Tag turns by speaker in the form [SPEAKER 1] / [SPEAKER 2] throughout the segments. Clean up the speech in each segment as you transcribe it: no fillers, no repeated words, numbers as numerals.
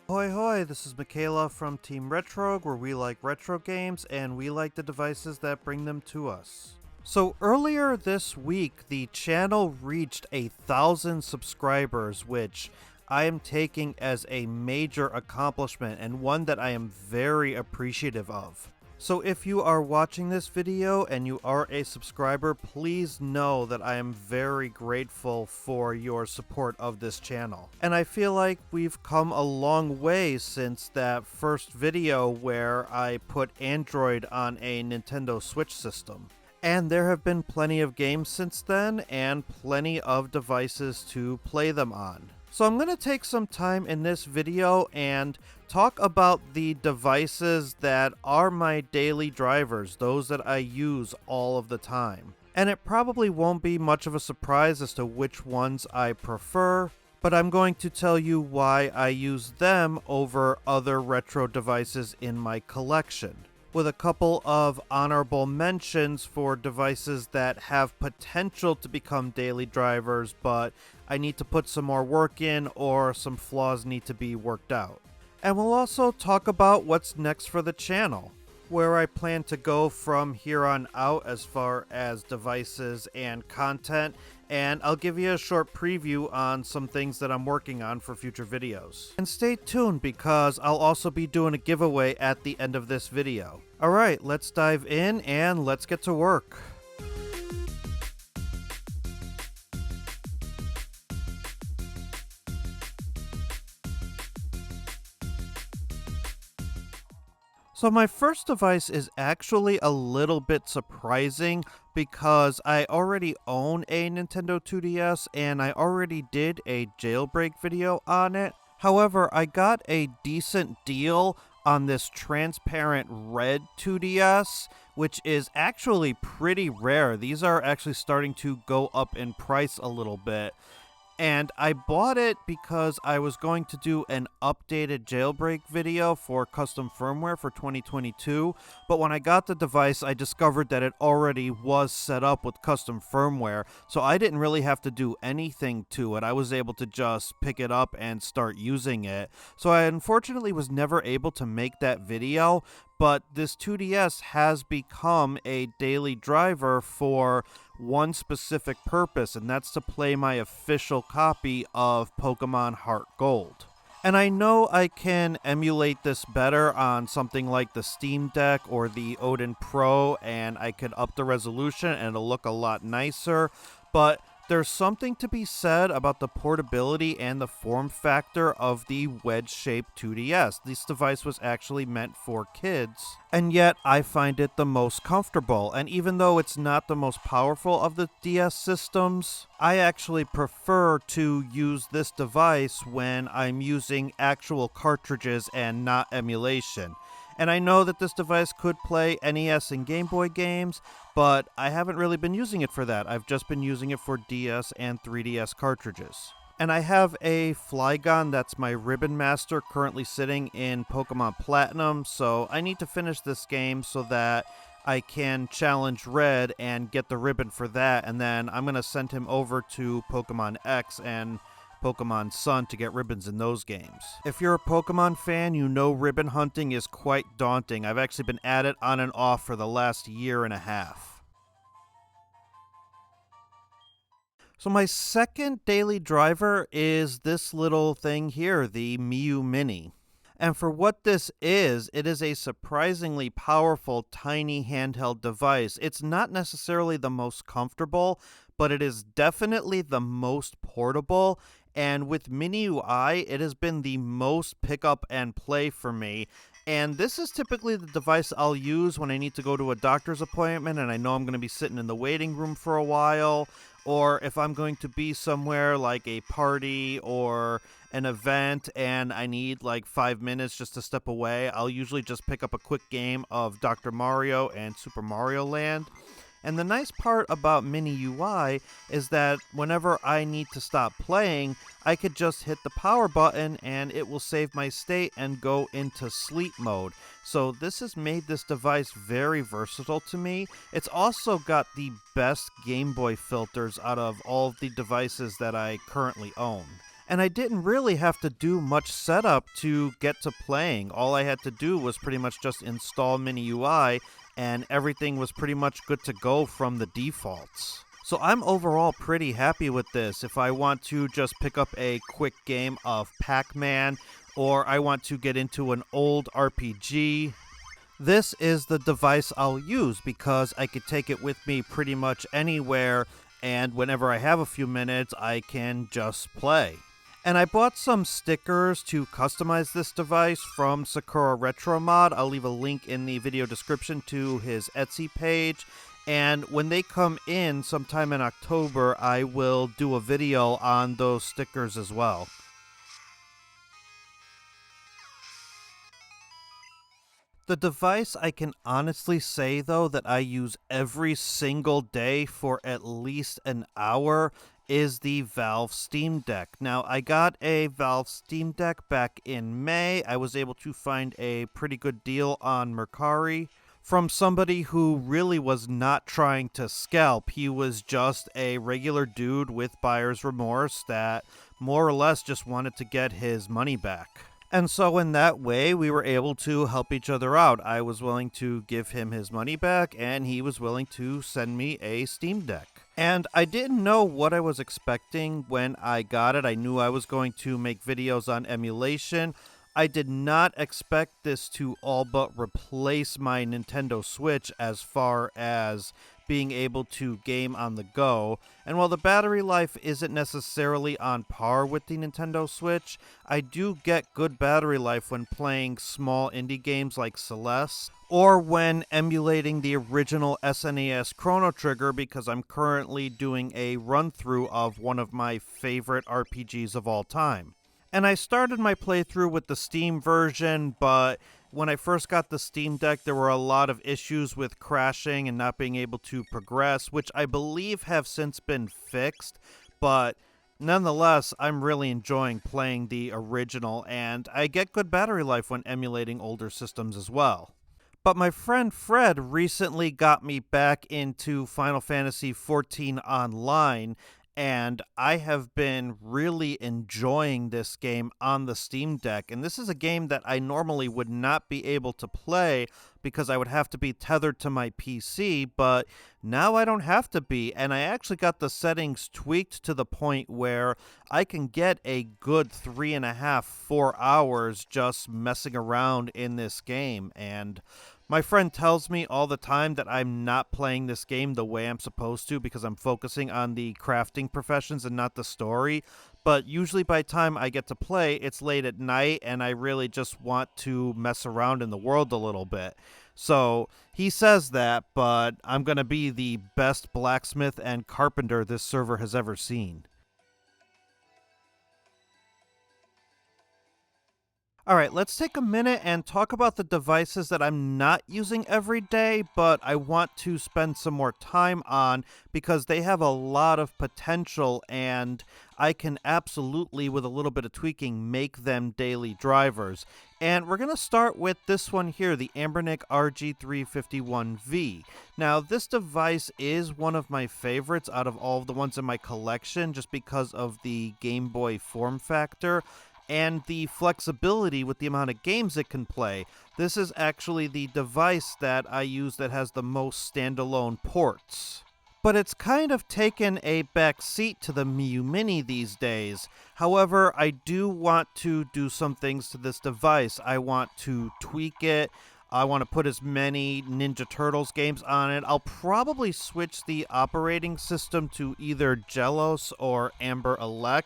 [SPEAKER 1] Hoi hoi, this is Michaela from Team Retrogue, where we like retro games and we like the devices that bring them to us. So earlier this week, the channel reached 1,000 subscribers, which I am taking as a major accomplishment and one that I am very appreciative of. So if you are watching this video and you are a subscriber, please know that I am very grateful for your support of this channel. And I feel like we've come a long way since that first video where I put Android on a Nintendo Switch system. And there have been plenty of games since then and plenty of devices to play them on. So I'm going to take some time in this video and talk about the devices that are my daily drivers, those that I use all of the time. And it probably won't be much of a surprise as to which ones I prefer, but I'm going to tell you why I use them over other retro devices in my collection, with a couple of honorable mentions for devices that have potential to become daily drivers, but I need to put some more work in or some flaws need to be worked out. And we'll also talk about what's next for the channel, where I plan to go from here on out as far as devices and content, and I'll give you a short preview on some things that I'm working on for future videos. And stay tuned because I'll also be doing a giveaway at the end of this video. Alright, let's dive in and let's get to work. So my first device is actually a little bit surprising because I already own a Nintendo 2DS and I already did a jailbreak video on it. However, I got a decent deal on this transparent red 2DS, which is actually pretty rare. These are actually starting to go up in price a little bit. And I bought it because I was going to do an updated jailbreak video for custom firmware for 2022, but when I got the device, I discovered that it already was set up with custom firmware, so I didn't really have to do anything to it. I was able to just pick it up and start using it. So I unfortunately was never able to make that video, but this 2DS has become a daily driver for one specific purpose, and that's to play my official copy of Pokemon Heart Gold. And I know I can emulate this better on something like the Steam Deck or the Odin Pro, and I could up the resolution and it'll look a lot nicer, but there's something to be said about the portability and the form factor of the wedge-shaped 2DS. This device was actually meant for kids, and yet I find it the most comfortable. And even though it's not the most powerful of the DS systems, I actually prefer to use this device when I'm using actual cartridges and not emulation. And I know that this device could play NES and Game Boy games, but I haven't really been using it for that. I've just been using it for DS and 3DS cartridges. And I have a Flygon that's my Ribbon Master currently sitting in Pokemon Platinum, so I need to finish this game so that I can challenge Red and get the ribbon for that, and then I'm going to send him over to Pokemon X and Pokemon Sun to get ribbons in those games. If you're a Pokemon fan, you know ribbon hunting is quite daunting. I've actually been at it on and off for the last year and a half. So my second daily driver is this little thing here, the Miyoo Mini. And for what this is, it is a surprisingly powerful, tiny handheld device. It's not necessarily the most comfortable, but it is definitely the most portable. And with Mini UI, it has been the most pick up and play for me. And this is typically the device I'll use when I need to go to a doctor's appointment and I know I'm going to be sitting in the waiting room for a while, or if I'm going to be somewhere like a party or an event and I need like 5 minutes just to step away, I'll usually just pick up a quick game of Dr. Mario and Super Mario Land. And the nice part about Mini UI is that whenever I need to stop playing, I could just hit the power button and it will save my state and go into sleep mode. So this has made this device very versatile to me. It's also got the best Game Boy filters out of all of the devices that I currently own. And I didn't really have to do much setup to get to playing. All I had to do was pretty much just install Mini and everything was pretty much good to go from the defaults. So I'm overall pretty happy with this. If I want to just pick up a quick game of Pac-Man, or I want to get into an old RPG, this is the device I'll use because I could take it with me pretty much anywhere, and whenever I have a few minutes, I can just play. And I bought some stickers to customize this device from Sakura Retro Mod. I'll leave a link in the video description to his Etsy page. And when they come in sometime in October, I will do a video on those stickers as well. The device, I can honestly say, though, that I use every single day for at least an hour is the Valve Steam Deck. Now, I got a Valve Steam Deck back in May. I was able to find a pretty good deal on Mercari from somebody who really was not trying to scalp. He was just a regular dude with buyer's remorse that more or less just wanted to get his money back. And so in that way, we were able to help each other out. I was willing to give him his money back, and he was willing to send me a Steam Deck. And I didn't know what I was expecting when I got it. I knew I was going to make videos on emulation. I did not expect this to all but replace my Nintendo Switch as far as being able to game on the go. And while the battery life isn't necessarily on par with the Nintendo Switch, I do get good battery life when playing small indie games like Celeste, or when emulating the original SNES Chrono Trigger, because I'm currently doing a run-through of one of my favorite RPGs of all time. And I started my playthrough with the Steam version, but when I first got the Steam Deck, there were a lot of issues with crashing and not being able to progress, which I believe have since been fixed, but nonetheless, I'm really enjoying playing the original, and I get good battery life when emulating older systems as well. But my friend Fred recently got me back into Final Fantasy XIV Online, and I have been really enjoying this game on the Steam Deck. And this is a game that I normally would not be able to play because I would have to be tethered to my PC, but now I don't have to be. And I actually got the settings tweaked to the point where I can get a good 3.5, 4 hours just messing around in this game. And my friend tells me all the time that I'm not playing this game the way I'm supposed to because I'm focusing on the crafting professions and not the story. But usually by the time I get to play, it's late at night and I really just want to mess around in the world a little bit. So he says that, but I'm going to be the best blacksmith and carpenter this server has ever seen. Alright, let's take a minute and talk about the devices that I'm not using every day, but I want to spend some more time on because they have a lot of potential and I can absolutely, with a little bit of tweaking, make them daily drivers. And we're going to start with this one here, the Anbernic RG351V. Now, this device is one of my favorites out of all of the ones in my collection just because of the Game Boy form factor and the flexibility with the amount of games it can play. This is actually the device that I use that has the most standalone ports. But it's kind of taken a back seat to the Miyoo Mini these days. However, I do want to do some things to this device. I want to tweak it. I want to put as many Ninja Turtles games on it. I'll probably switch the operating system to either Gelos or Amber Elec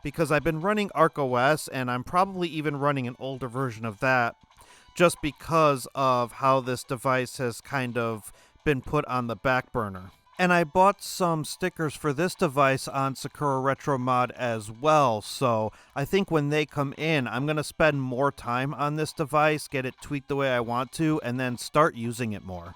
[SPEAKER 1] because I've been running ArcOS and I'm probably even running an older version of that just because of how this device has kind of been put on the back burner. And I bought some stickers for this device on Sakura Retro Mod as well, so I think when they come in, I'm going to spend more time on this device, get it tweaked the way I want to, and then start using it more.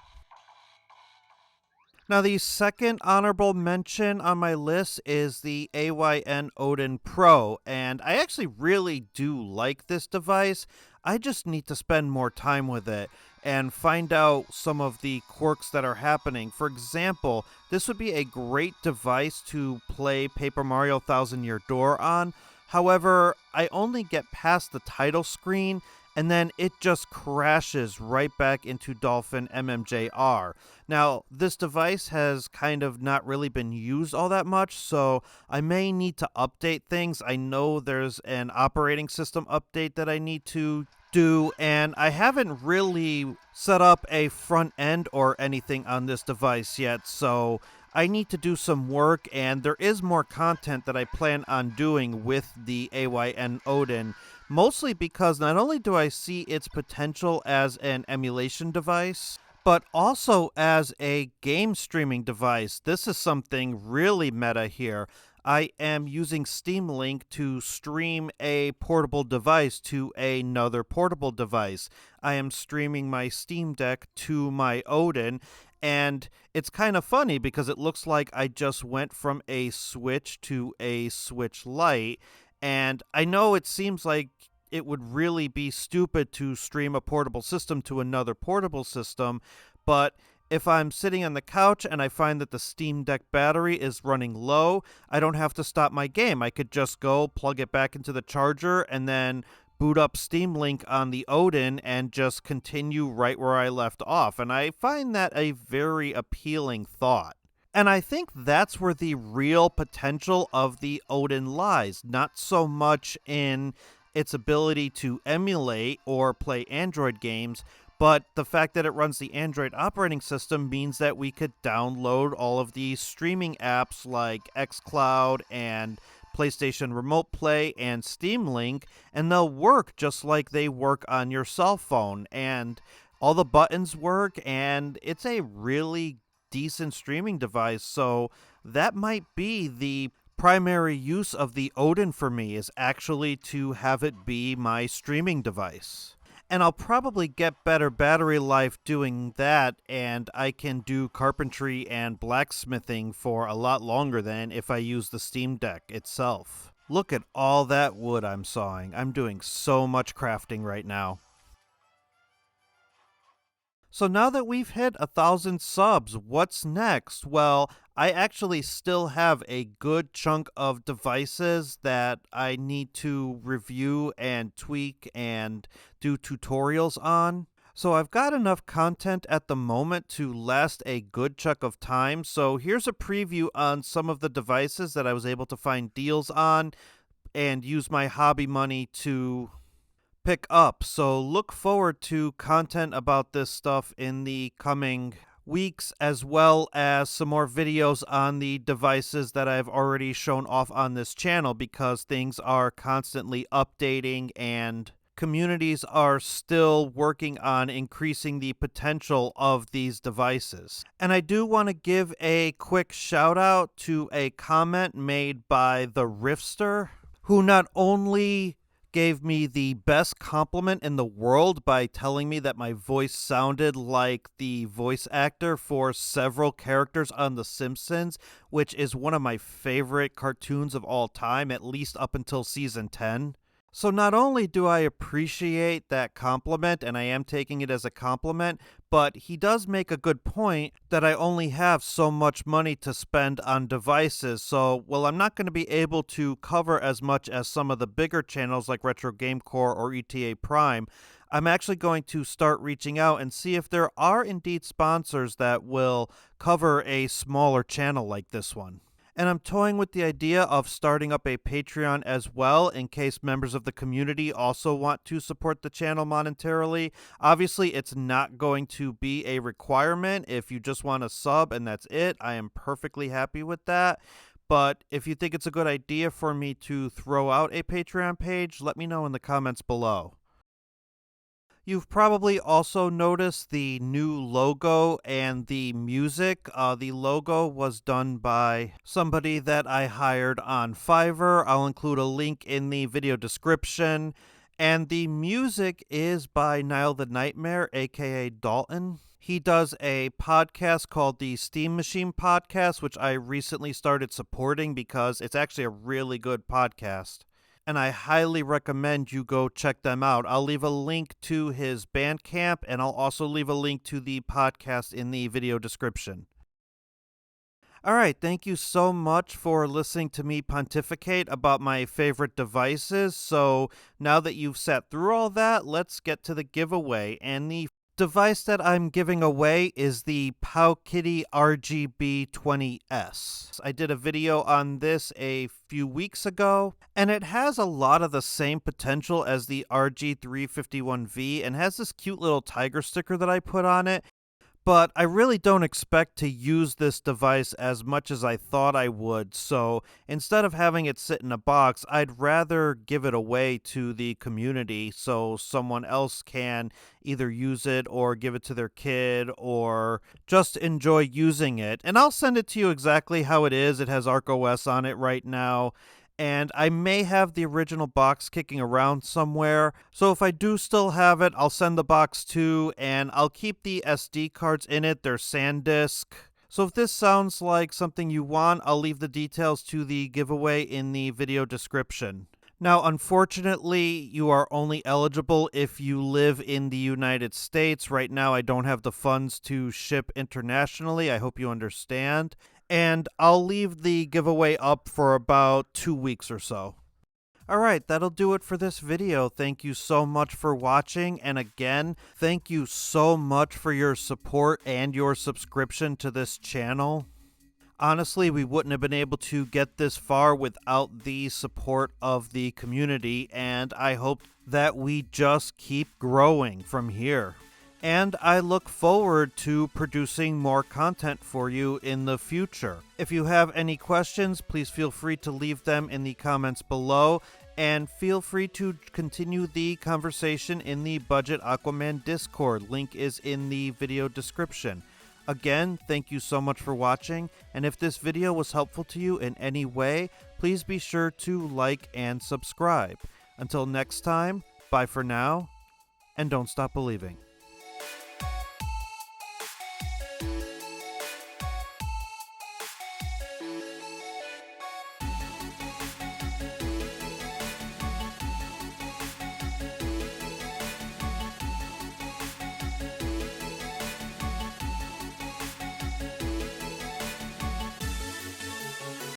[SPEAKER 1] Now, the second honorable mention on my list is the AYN Odin Pro, and I actually really do like this device. I just need to spend more time with it and find out some of the quirks that are happening. For example, this would be a great device to play Paper Mario Thousand Year Door on. However, I only get past the title screen and then it just crashes right back into Dolphin MMJR. Now, this device has kind of not really been used all that much, so I may need to update things. I know there's an operating system update that I need to do, and I haven't really set up a front end or anything on this device yet, so I need to do some work, and there is more content that I plan on doing with the AYN Odin, mostly because not only do I see its potential as an emulation device, but also as a game streaming device. This is something really meta here. I am using Steam Link to stream a portable device to another portable device. I am streaming my Steam Deck to my Odin, and it's kind of funny because it looks like I just went from a Switch to a Switch Lite. And I know it seems like it would really be stupid to stream a portable system to another portable system, but if I'm sitting on the couch and I find that the Steam Deck battery is running low, I don't have to stop my game. I could just go plug it back into the charger and then boot up Steam Link on the Odin and just continue right where I left off. And I find that a very appealing thought. And I think that's where the real potential of the Odin lies, not so much in its ability to emulate or play Android games, but the fact that it runs the Android operating system means that we could download all of these streaming apps like xCloud and PlayStation Remote Play and Steam Link, and they'll work just like they work on your cell phone. And all the buttons work, and it's a really decent streaming device. So that might be the primary use of the Odin for me, is actually to have it be my streaming device. And I'll probably get better battery life doing that, and I can do carpentry and blacksmithing for a lot longer than if I use the Steam Deck itself. Look at all that wood I'm sawing. I'm doing so much crafting right now. So now that we've hit 1,000 subs, what's next? Well, I actually still have a good chunk of devices that I need to review and tweak and do tutorials on. So I've got enough content at the moment to last a good chunk of time. So here's a preview on some of the devices that I was able to find deals on and use my hobby money to pick up. So look forward to content about this stuff in the coming weeks, as well as some more videos on the devices that I've already shown off on this channel, because things are constantly updating and communities are still working on increasing the potential of these devices. And I do want to give a quick shout out to a comment made by the Riftster, who not only gave me the best compliment in the world by telling me that my voice sounded like the voice actor for several characters on The Simpsons, which is one of my favorite cartoons of all time, at least up until season 10. So not only do I appreciate that compliment, and I am taking it as a compliment, but he does make a good point that I only have so much money to spend on devices. So, well, I'm not going to be able to cover as much as some of the bigger channels like Retro Game Core or ETA Prime. I'm actually going to start reaching out and see if there are indeed sponsors that will cover a smaller channel like this one. And I'm toying with the idea of starting up a Patreon as well, in case members of the community also want to support the channel monetarily. Obviously, it's not going to be a requirement. If you just want to sub and that's it, I am perfectly happy with that. But if you think it's a good idea for me to throw out a Patreon page, let me know in the comments below. You've probably also noticed the new logo and the music. The logo was done by somebody that I hired on Fiverr. I'll include a link in the video description. And the music is by Nile the Nightmare, aka Dalton. He does a podcast called the Steam Machine Podcast, which I recently started supporting because it's actually a really good podcast, and I highly recommend you go check them out. I'll leave a link to his Bandcamp, and I'll also leave a link to the podcast in the video description. All right, thank you so much for listening to me pontificate about my favorite devices. So now that you've sat through all that, let's get to the giveaway. And the device that I'm giving away is the Powkitty RGB20S. I did a video on this a few weeks ago, and it has a lot of the same potential as the RG351V and has this cute little tiger sticker that I put on it. But I really don't expect to use this device as much as I thought I would, so instead of having it sit in a box, I'd rather give it away to the community so someone else can either use it or give it to their kid or just enjoy using it. And I'll send it to you exactly how it is. It has ArcOS on it right now, and I may have the original box kicking around somewhere. So if I do still have it, I'll send the box too, and I'll keep the SD cards in it. They're SanDisk. So if this sounds like something you want, I'll leave the details to the giveaway in the video description. Now, unfortunately, you are only eligible if you live in the United States. Right now, I don't have the funds to ship internationally. I hope you understand. And I'll leave the giveaway up for about 2 weeks or so. Alright, that'll do it for this video. Thank you so much for watching, and again, thank you so much for your support and your subscription to this channel. Honestly, we wouldn't have been able to get this far without the support of the community, and I hope that we just keep growing from here. And I look forward to producing more content for you in the future. If you have any questions, please feel free to leave them in the comments below, and feel free to continue the conversation in the Budget Aquaman Discord. Link is in the video description. Again, thank you so much for watching, and if this video was helpful to you in any way, please be sure to like and subscribe. Until next time, bye for now, and don't stop believing.